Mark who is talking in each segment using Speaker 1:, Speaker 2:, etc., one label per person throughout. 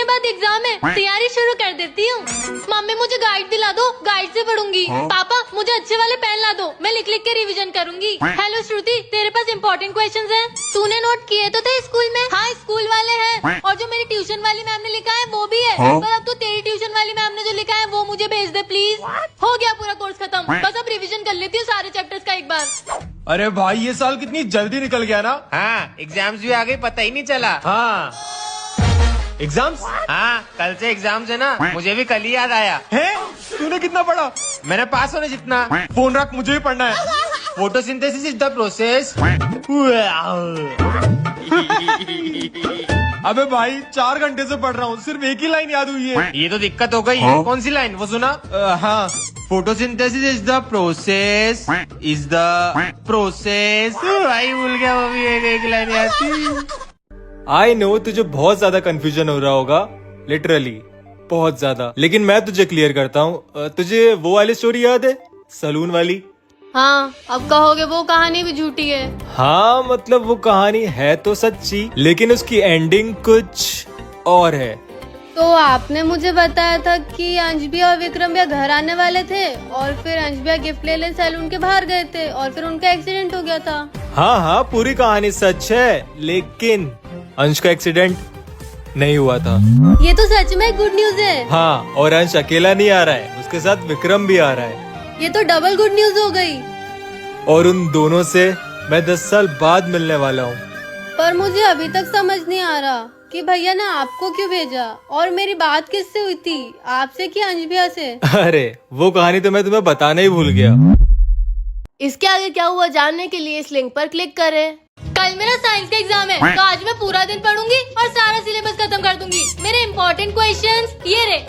Speaker 1: महीने बाद एग्जाम है, तैयारी शुरू कर देती हूँ। मम्मी मुझे गाइड दिला दो, गाइड से पढ़ूंगी। पापा मुझे अच्छे वाले पेन ला दो, मैं लिख लिख के रिवीजन करूंगी। हेलो श्रुति, तेरे पास इम्पोर्टेंट क्वेश्चंस हैं? तूने नोट किए तो थे स्कूल में? हाँ स्कूल वाले हैं, और जो मेरी ट्यूशन वाली मैम ने लिखा है वो भी है। पर अब तो तेरी ट्यूशन वाली मैम ने जो लिखा है वो मुझे भेज दे प्लीज। हो गया पूरा कोर्स खत्म, बस अब रिविजन कर लेती हूँ सारे चैप्टर्स का एक बार।
Speaker 2: अरे भाई ये साल कितनी जल्दी निकल गया ना।
Speaker 3: हाँ एग्जाम्स भी आ गए, पता ही नहीं चला।
Speaker 2: हाँ एग्जाम्स
Speaker 3: हाँ कल से एग्जाम्स है ना, मुझे भी कल ही याद आया।
Speaker 2: है। तूने कितना पढ़ा?
Speaker 3: मैंने पास होने जितना।
Speaker 2: फोन रख, मुझे भी पढ़ना है।
Speaker 3: Photosynthesis is the process.
Speaker 2: अबे भाई 4 घंटे से पढ़ रहा हूँ, सिर्फ एक ही लाइन याद हुई है।
Speaker 3: ये तो दिक्कत हो गई। कौन सी लाइन वो सुना?
Speaker 2: हाँ
Speaker 3: photosynthesis is the process, is the process. भाई भूल गया वो भी एक लाइन याद थी।
Speaker 2: आई नो तुझे बहुत ज्यादा कंफ्यूजन हो रहा होगा, लिटरली बहुत ज्यादा, लेकिन मैं तुझे क्लियर करता हूँ। तुझे वो वाली स्टोरी याद है, सलून वाली?
Speaker 1: हाँ अब कहोगे वो कहानी भी झूठी है।
Speaker 2: हाँ मतलब वो कहानी है तो सच्ची, लेकिन उसकी एंडिंग कुछ और है।
Speaker 1: तो आपने मुझे बताया था कि अंश भैया और विक्रम भैया घर आने वाले थे, और फिर अंश भैया गिफ्ट लेने सैलून के बाहर गए थे, और फिर उनका एक्सीडेंट हो गया था।
Speaker 2: हाँ हाँ पूरी कहानी सच है, लेकिन अंश का एक्सीडेंट नहीं हुआ था।
Speaker 1: ये तो सच में गुड न्यूज है।
Speaker 2: हाँ और अंश अकेला नहीं आ रहा है, उसके साथ विक्रम भी आ रहा है।
Speaker 1: ये तो डबल गुड न्यूज हो गई।
Speaker 2: और उन दोनों से मैं 10 साल बाद मिलने वाला हूँ।
Speaker 1: पर मुझे अभी तक समझ नहीं आ रहा कि भैया ने आपको क्यों भेजा, और मेरी बात किससे हुई थी, आपसे कि अंश भैया से?
Speaker 2: अरे वो कहानी तो मैं तुम्हें बताना ही भूल गया।
Speaker 1: इसके आगे क्या हुआ जानने के लिए इस लिंक पर क्लिक करें। कल मेरा साइंस का एग्जाम है, तो आज मैं पूरा दिन पढ़ूंगी और सारा सिलेबस खत्म कर दूंगी। मेरे इम्पोर्टेंट क्वेश्चंस ये रहे।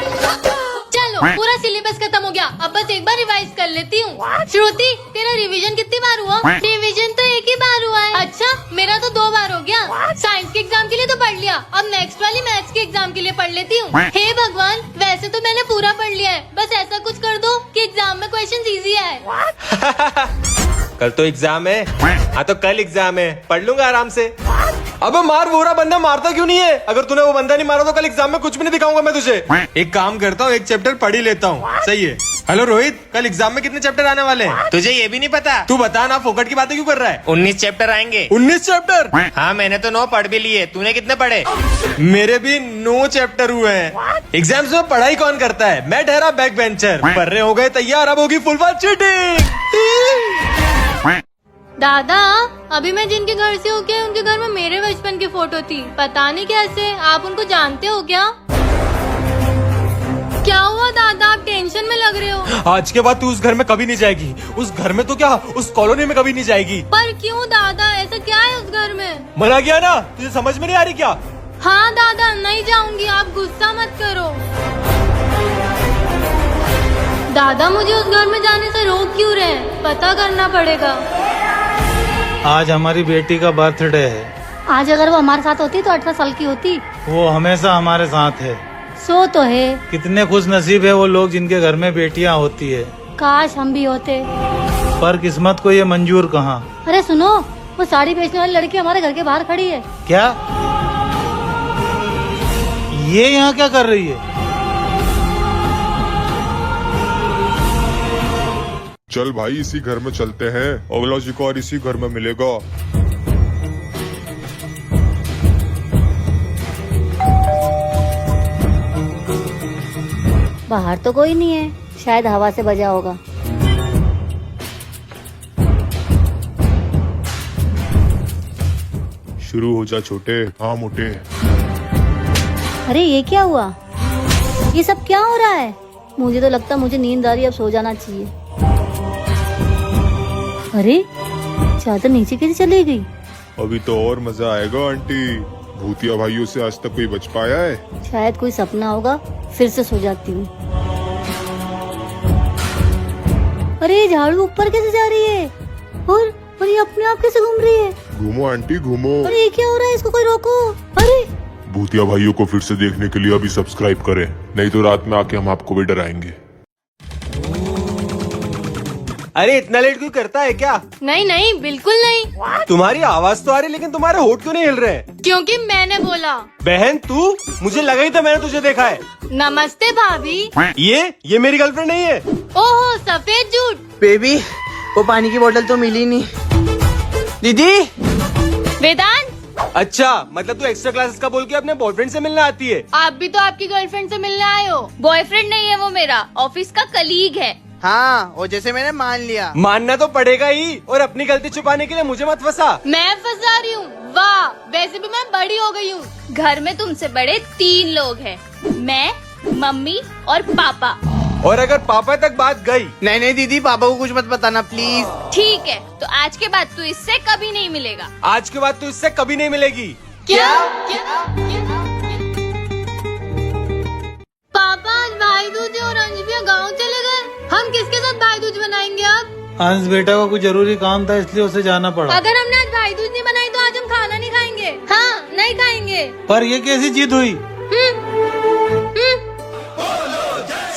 Speaker 1: चलो पूरा सिलेबस खत्म हो गया, अब बस एक बार रिवाइज कर लेती हूँ। श्रुति तेरा रिवीजन कितनी बार हुआ? रिवीजन तो एक ही बार हुआ है। अच्छा मेरा तो 2 बार हो गया। साइंस के एग्जाम के लिए तो पढ़ लिया, अब नेक्स्ट वाली मैथ्स के एग्जाम के लिए पढ़ लेती हूँ। हे भगवान, वैसे तो मैंने पूरा पढ़ लिया है, बस ऐसा कुछ कर दो कि एग्जाम में क्वेश्चन इजी आए।
Speaker 2: कल तो एग्जाम है। हाँ तो कल एग्जाम है, पढ़ लूंगा आराम से। अबे मार, वो रहा बंदा, मारता क्यों नहीं है? अगर तूने वो बंदा नहीं मारा तो कल एग्जाम में कुछ भी नहीं दिखाऊंगा मैं तुझे। एक काम करता हूँ, एक चैप्टर पढ़ ही लेता हूँ। सही है। हेलो रोहित, कल एग्जाम में कितने चैप्टर आने वाले हैं?
Speaker 3: तुझे ये भी नहीं पता?
Speaker 2: तू बता ना, फोकट की बातें क्यों कर रहा है?
Speaker 3: 19 चैप्टर आएंगे।
Speaker 2: 19 चैप्टर?
Speaker 3: हाँ मैंने तो 9 पढ़ भी लिए, तूने कितने पढ़े?
Speaker 2: मेरे भी 9 चैप्टर हुए हैं। एग्जाम्स में पढ़ाई कौन करता है? मैं ठहरा बैक बेंचर। पढ़ रहे हो गए तैयार, अब होगी फुल बात चीटिंग।
Speaker 1: दादा अभी मैं जिनके घर से होके उनके घर में मेरे बचपन की फोटो थी, पता नहीं कैसे आप उनको जानते हो क्या? क्या हुआ दादा, आप टेंशन में लग रहे हो?
Speaker 2: आज के बाद तू उस घर में कभी नहीं जाएगी। उस घर में तो क्या, उस कॉलोनी में कभी नहीं जाएगी।
Speaker 1: पर क्यों दादा, ऐसा क्या है उस घर में?
Speaker 2: मना गया ना, तुझे समझ में नहीं आ रही क्या?
Speaker 1: हाँ दादा नहीं जाऊंगी, आप गुस्सा मत करो। दादा मुझे उस घर में जाने से रोक क्यों रहे हैं? पता करना पड़ेगा।
Speaker 4: आज हमारी बेटी का बर्थडे है।
Speaker 5: आज अगर वो हमारे साथ होती तो 18 साल की होती।
Speaker 4: वो हमेशा हमारे साथ है।
Speaker 5: सो तो है।
Speaker 4: कितने खुश नसीब है वो लोग जिनके घर में बेटियां होती है।
Speaker 5: काश हम भी होते,
Speaker 4: पर किस्मत को ये मंजूर कहाँ।
Speaker 5: अरे सुनो, वो साड़ी बेचने वाली लड़की हमारे घर के बाहर खड़ी है।
Speaker 4: क्या? ये यहाँ क्या कर रही है?
Speaker 6: चल भाई इसी घर में चलते हैं, अगला शिकार इसी घर में मिलेगा।
Speaker 5: बाहर तो कोई नहीं है, शायद हवा से बजा होगा।
Speaker 6: शुरू हो जा छोटे, हाँ मोटे।
Speaker 5: अरे ये क्या हुआ? ये सब क्या हो रहा है? मुझे तो लगता मुझे नींद आ रही है, अब सो जाना चाहिए। अरे चादर नीचे कैसे चली गई?
Speaker 6: अभी तो और मजा आएगा आंटी। भूतिया भाइयों से आज तक कोई बच पाया है?
Speaker 5: शायद कोई सपना होगा, फिर से सो जाती हूँ। अरे ये झाड़ू ऊपर कैसे जा रही है? और ये अपने आप कैसे घूम रही है?
Speaker 6: घूमो आंटी घूमो।
Speaker 5: अरे ये क्या हो रहा है? इसको कोई रोको। अरे
Speaker 6: भूतिया भाइयों को फिर से देखने के लिए अभी सब्सक्राइब करें, नहीं तो रात में आके हम आपको भी डराएंगे।
Speaker 2: अरे इतना लेट क्यों करता है क्या?
Speaker 1: नहीं नहीं बिल्कुल नहीं,
Speaker 2: तुम्हारी आवाज तो आ रही लेकिन तुम्हारे होठ क्यों नहीं हिल रहे?
Speaker 1: क्योंकि मैंने बोला।
Speaker 2: बहन तू, मुझे लगा ही था मैंने तुझे देखा है।
Speaker 1: नमस्ते भाभी।
Speaker 2: ये मेरी गर्लफ्रेंड नहीं है।
Speaker 1: ओहो सफेद झूठ।
Speaker 7: बेबी वो पानी की बोतल तो मिली नहीं। दीदी
Speaker 1: वेदांत,
Speaker 2: अच्छा मतलब तू एक्स्ट्रा क्लासेस का बोल के अपने बॉयफ्रेंड से मिलने आती है?
Speaker 1: आप भी तो आपकी गर्लफ्रेंड से मिलने आए हो। बॉयफ्रेंड नहीं है वो, मेरा ऑफिस का कलीग है।
Speaker 7: हाँ वो जैसे मैंने मान लिया।
Speaker 2: मानना तो पड़ेगा ही, और अपनी गलती छुपाने के लिए मुझे मत फंसा।
Speaker 1: मैं फंसा रही हूँ? वाह, वैसे भी मैं बड़ी हो गई हूँ। घर में तुमसे बड़े 3 लोग हैं, मैं, मम्मी और पापा।
Speaker 2: और अगर पापा तक बात गई?
Speaker 7: नहीं नहीं दीदी पापा को कुछ मत बताना प्लीज।
Speaker 1: ठीक है, तो आज के बाद तू इससे कभी नहीं मिलेगा।
Speaker 2: आज के बाद तू इससे कभी नहीं मिलेगी।
Speaker 1: क्या? पापा आज भाई दूज और अंश भैया गाँव चले गए। हम किसके साथ भाई दूज बनाएंगे अब?
Speaker 4: अंश बेटा को कुछ जरूरी काम था इसलिए उसे जाना पड़ा।
Speaker 1: अगर हमने आज भाई दूज नहीं बनाई तो आज हम खाना नहीं खाएंगे। हाँ नहीं खाएंगे।
Speaker 4: पर ये कैसी जिद हुई?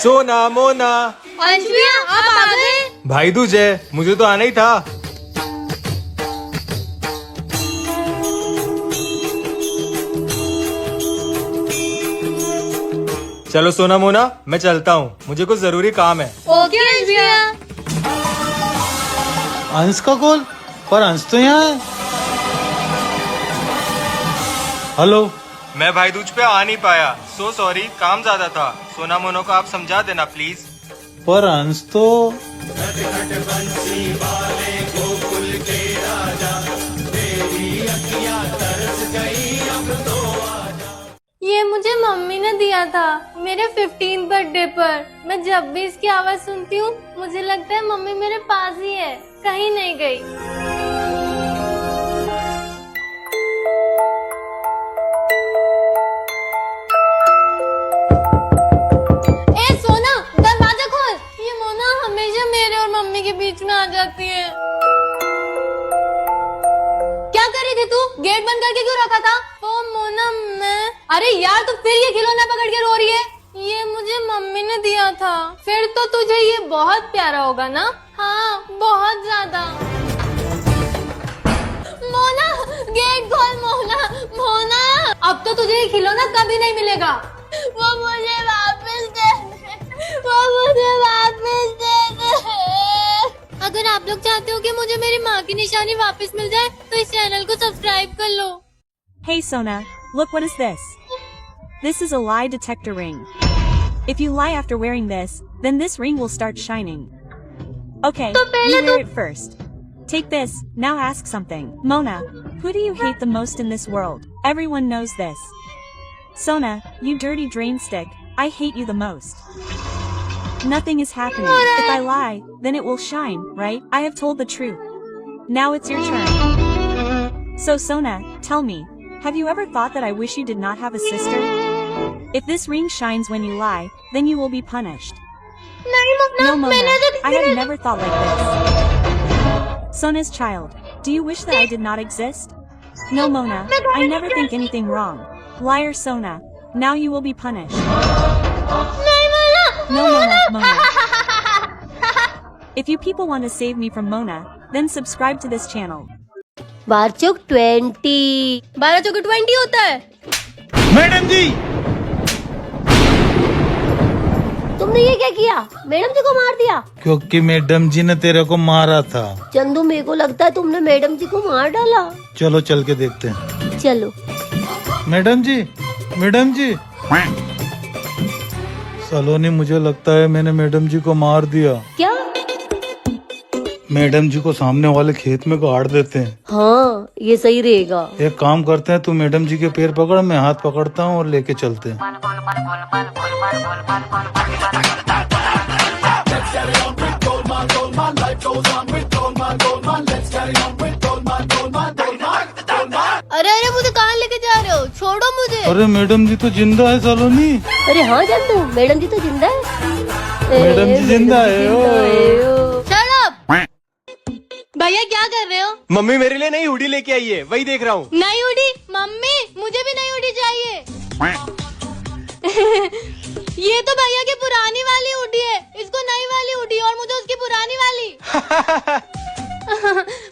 Speaker 2: सोना मोना।
Speaker 1: अंश भैया आप आ गए।
Speaker 2: भाई दूज है, मुझे तो आना ही था। चलो सोना मोना, मैं चलता हूँ, मुझे कुछ जरूरी काम है।
Speaker 1: ओके अंश भैया।
Speaker 4: अंश का कॉल? पर अंश तो यहाँ है। हेलो।
Speaker 2: मैं भाई दूज पे आ नहीं पाया, सो सॉरी, काम ज्यादा था। सोना मोना को आप समझा देना प्लीज।
Speaker 4: पर अंश तो
Speaker 1: ये मुझे मम्मी ने दिया था मेरे 15th बर्थडे पर। मैं जब भी इसकी आवाज सुनती हूँ मुझे लगता है मम्मी मेरे पास ही है, कहीं नहीं गई। ए सोना, दरवाजा खोल। ये मोना हमेशा मेरे और मम्मी के बीच में आ जाती है। क्या कर रही थी तू? गेट बंद करके क्यों रखा था? ओ मोना मैं। अरे यार तू फिर ये खिलौना पकड़ के रो रही है। ये मुझे मम्मी ने दिया था। फिर तो तुझे ये बहुत प्यारा होगा ना? हाँ बहुत ज्यादा। मोना गेट खोल। मोना मोना, अब तो तुझे ये खिलौना कभी नहीं मिलेगा। वो मुझे वापस दे दे। वो मुझे वापस दे दे। अगर आप लोग चाहते हो कि मुझे मेरी माँ की निशानी वापस मिल जाए तो इस चैनल को सब्सक्राइब कर लो।
Speaker 8: Hey Sona, look what is this? This is a lie detector ring. If you lie after wearing this, then this ring will start shining. Okay, you wear it first. Take this, now ask something. Mona, who do you hate the most in this world? Everyone knows this. Sona, you dirty drain stick, I hate you the most. Nothing is happening. If I lie, then it will shine, right? I have told the truth. Now it's your turn. So Sona, tell me, have you ever thought that I wish you did not have a sister? If this ring shines when you lie, then you will be punished. No Mona, I have never thought like this. Sona's child, do you wish that I did not exist? No Mona, I never think anything wrong. Liar Sona, now you will be punished. No Mona, Mona. If you people want to save me from Mona, then subscribe to this channel.
Speaker 5: 12 चौक 20।
Speaker 1: 12 चौके 20 होता है।
Speaker 4: Madam जी,
Speaker 5: तुमने ये क्या किया? Madam जी को मार दिया?
Speaker 4: क्योंकि मैडम जी ने तेरे को मारा था।
Speaker 5: चंदू मेरे को लगता है तुमने मैडम जी को मार डाला।
Speaker 4: चलो चल के देखते हैं।
Speaker 5: चलो।
Speaker 4: मैडम जी, मैडम जी। सलोनी, मुझे लगता है मैंने मैडम जी को मार दिया।
Speaker 5: क्या?
Speaker 4: मैडम जी को सामने वाले खेत में गाड़ देते हैं।
Speaker 5: हाँ ये सही रहेगा।
Speaker 4: एक काम करते हैं, तू मैडम जी के पैर पकड़, मैं हाथ पकड़ता हूँ और लेके चलते हैं।
Speaker 1: अरे अरे मुझे कहाँ लेके जा रहे हो? छोड़ो मुझे।
Speaker 4: अरे मैडम जी तो जिंदा है सलोनी।
Speaker 5: अरे हाँ चंदू, मैडम जी तो जिंदा है।
Speaker 4: मैडम जी जिंदा है। ओ।
Speaker 1: Shut up! भैया क्या कर रहे हो?
Speaker 2: मम्मी मेरे लिए नई हुडी लेके आई है, वही देख रहा हूँ।
Speaker 1: नई हुडी? मम्मी मुझे भी नई हुडी चाहिए। ये तो भैया की पुरानी वाली वाली उठी है, इसको नई वाली उठी और मुझे उसकी पुरानी वाली।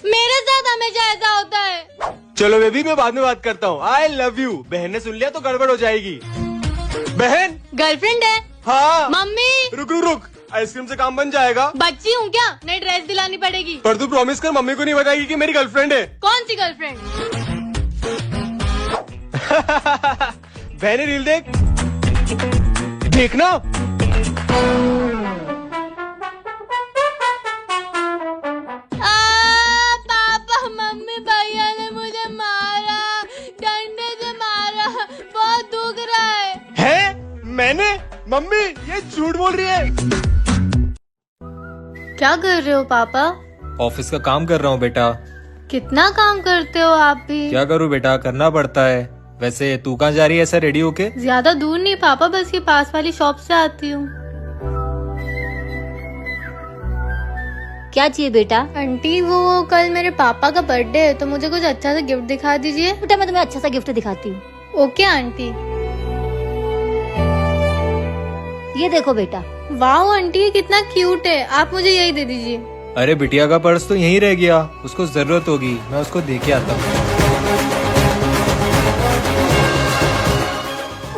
Speaker 1: मेरे साथ हमेशा ऐसा होता है।
Speaker 2: चलो बेबी, मैं बाद में बात करता हूँ। I love you. बहन ने सुन लिया तो गड़बड़ हो जाएगी। बहन।
Speaker 1: गर्लफ्रेंड है।
Speaker 2: हाँ।
Speaker 1: मम्मी।
Speaker 2: रुक, आइसक्रीम से काम बन जाएगा।
Speaker 1: बच्ची हूँ क्या, नई ड्रेस दिलानी पड़ेगी।
Speaker 2: पर तू प्रॉमिस कर मम्मी को नहीं बताएगी कि मेरी गर्लफ्रेंड है।
Speaker 1: कौन सी गर्लफ्रेंड?
Speaker 2: बहने रील देखना।
Speaker 1: पापा मम्मी भैया ने मुझे मारा, डंडे से मारा, बहुत दुख रहा है।
Speaker 2: मैंने? मम्मी ये झूठ बोल रही है।
Speaker 1: क्या कर रहे हो पापा?
Speaker 2: ऑफिस का काम कर रहा हूँ बेटा।
Speaker 1: कितना काम करते हो आप भी?
Speaker 2: क्या करूँ बेटा, करना पड़ता है। वैसे तू कहाँ जा रही है ऐसा रेडी होके?
Speaker 1: ज्यादा दूर नहीं पापा, बस ये पास वाली शॉप से आती हूँ।
Speaker 5: क्या चाहिए बेटा?
Speaker 1: आंटी वो कल मेरे पापा का बर्थडे है तो मुझे कुछ अच्छा सा गिफ्ट दिखा दीजिए।
Speaker 5: बेटा मैं तुम्हें अच्छा सा गिफ्ट दिखाती हूँ।
Speaker 1: Okay aunty.
Speaker 5: ये देखो बेटा।
Speaker 1: वाह आंटी, ये कितना क्यूट है, आप मुझे यही दे दीजिए।
Speaker 2: अरे बिटिया का पर्स तो यहीं रह गया, उसको जरूरत होगी, मैं उसको दे के आता हूँ।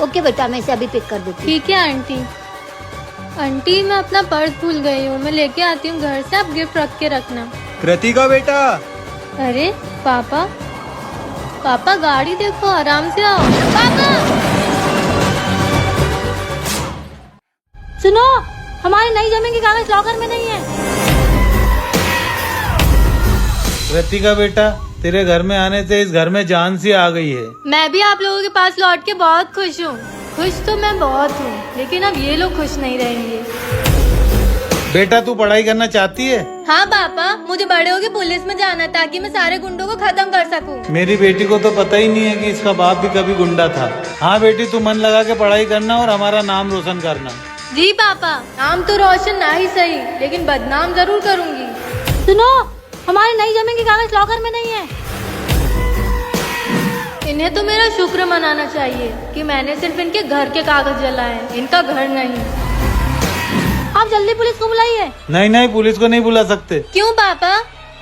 Speaker 5: ओके बेटा, मैं इसे अभी पिक कर देती हूँ।
Speaker 1: ठीक है आंटी। आंटी मैं अपना पर्स भूल गई हूँ, मैं लेके आती हूँ घर से, आप गिफ्ट रख के रखना।
Speaker 2: कृतिका बेटा।
Speaker 1: अरे पापा गाड़ी देखो, आराम से आओ। पापा
Speaker 5: सुनो, हमारी नई जमीन के कागज लॉकर में नहीं है।
Speaker 4: कृतिका बेटा, तेरे घर में आने से इस घर में जान सी आ गई है।
Speaker 1: मैं भी आप लोगों के पास लौट के बहुत खुश हूँ। खुश तो मैं बहुत हूँ, लेकिन अब ये लोग खुश नहीं रहेंगे।
Speaker 4: बेटा तू पढ़ाई करना चाहती है?
Speaker 1: हाँ पापा, मुझे बड़े होके पुलिस में जाना ताकि मैं सारे गुंडों को खत्म कर सकूँ।
Speaker 4: मेरी बेटी को तो पता ही नहीं है कि इसका बाप भी कभी गुंडा था। हाँ बेटी, तू मन लगा के पढ़ाई करना और हमारा नाम रोशन करना।
Speaker 1: जी पापा, नाम तो रोशन ना ही सही, लेकिन बदनाम जरूर करूँगी।
Speaker 5: सुनो, हमारी नई जमीन के कागज लॉकर में नहीं है।
Speaker 1: इन्हें तो मेरा शुक्र मनाना चाहिए कि मैंने सिर्फ इनके घर के कागज जलाए, इनका घर नहीं।
Speaker 5: आप जल्दी पुलिस को बुलाइए।
Speaker 4: नहीं, पुलिस को नहीं बुला सकते।
Speaker 1: क्यों पापा?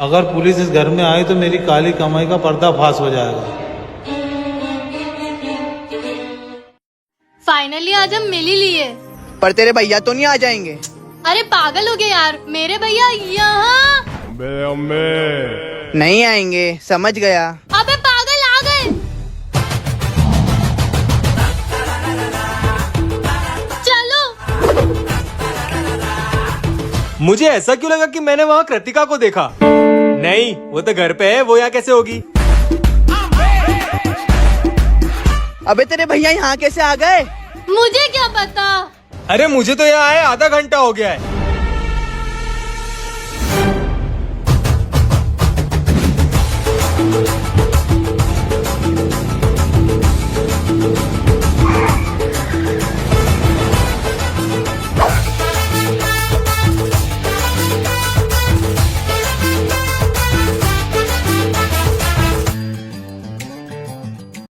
Speaker 4: अगर पुलिस इस घर में आई तो मेरी काली कमाई का पर्दाफाश हो जाएगा।
Speaker 1: फाइनली आज हम मिल ही लिए।
Speaker 7: पर तेरे भैया तो नहीं आ जाएंगे?
Speaker 1: अरे पागल हो गए यार, मेरे भैया यहाँ।
Speaker 7: नहीं आएंगे, समझ गया।
Speaker 1: अबे पागल, आ गए। चलो।
Speaker 2: मुझे ऐसा क्यों लगा कि मैंने वहाँ कृतिका को देखा? नहीं, वो तो घर पे है, वो यहाँ कैसे होगी?
Speaker 7: अबे तेरे भैया यहाँ कैसे आ गए?
Speaker 1: मुझे क्या पता।
Speaker 2: अरे मुझे तो यहाँ आए आधा घंटा हो गया है।